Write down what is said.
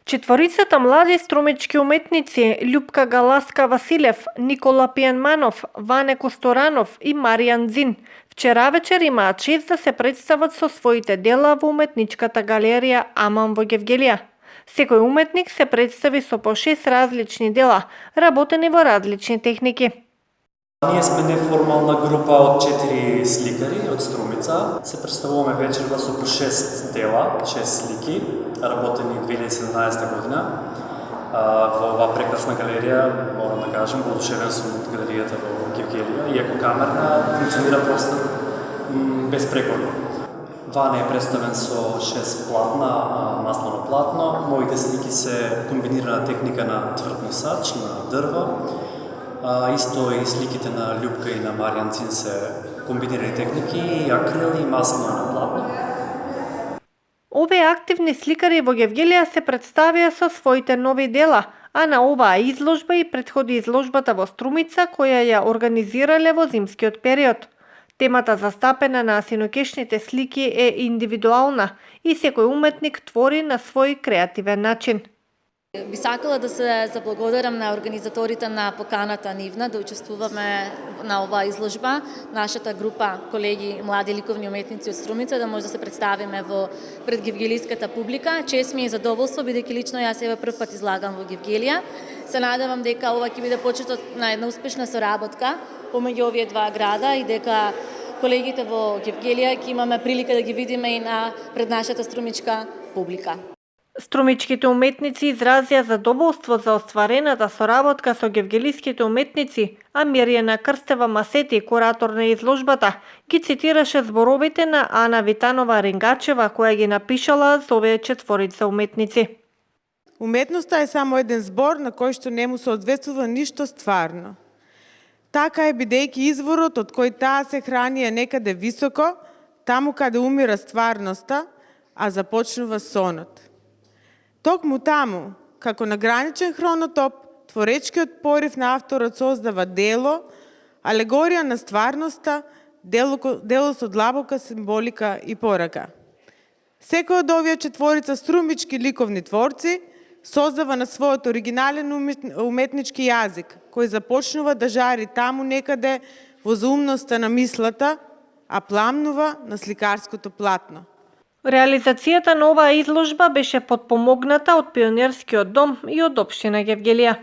Четворицата млади струмички уметници Љупка Галаска-Василев, Никола Пијанманов, Ване Косторанов и Маријан Дзин вчера вечер имаат чест да се представат со своите дела во уметничката галерија Аман во Гевгелија. Секој уметник се представи со по 6 различни дела, работени во различни техники. Ние сме неформална група од 4 сликари од Струмица. Се представуваме вечерва со по 6 дела, 6 слики, работени 2017 година. Во оваа прекрасна галерија, морам да кажам, воодушевен сум од галеријата во Гевгелија, иако камерна функционира просто безпрекорно. Ване е представен со 6 платна, маслено платно. Моите слики се комбинирана техника на тврд носач, на дрво. Исто и сликите на Љупка и на Маријан Дзин се комбинирани техники, и акрил и маслено на платно. Овие активни сликари во Гевгелија се представија со своите нови дела, а на оваа изложба и претходи изложбата во Струмица која ја организирале во зимскиот период. Темата застапена на синокешните слики е индивидуална и секој уметник твори на свој креативен начин. Би сакала да се заблагодарам на организаторите на поканата нивна да учествуваме на оваа изложба. Нашата група колеги млади ликовни уметници од Струмица да може да се представиме пред гевгелиската публика. Чест ми е задоволство бидејќи лично јас себе прв пат излагам во Гевгелија. Се надевам дека ова ќе биде почетот на една успешна соработка помеѓу овие два града и дека колегите во Гевгелија ќе имаме прилика да ги видиме и пред нашата струмичка публика. Струмичките уметници изразија задоволство за остварената соработка со гевгелиските уметници, а Мирјана Крстева-Масети, куратор на изложбата, ги цитираше зборовите на Ана Витанова-Рингачева, која ги напишала за овие четворица уметници. Уметноста е само еден збор на кој што не му соодветствува ништо стварно. Така е бидејќи изворот од кој таа се храни е некаде високо, таму каде умира стварноста, а започнува сонот. Токму таму, како на граничен хронотоп, творечкиот порив на авторот создава дело, алегорија на стварноста, дело со длабока символика и порака. Секој од овие четворица струмички ликовни творци создава на својот оригинален уметнички јазик, кој започнува да жари таму некаде во заумноста на мислата, а пламнува на сликарското платно. Реализацијата на оваа изложба беше потпомогната од Пионерскиот дом и од општина Гевгелија.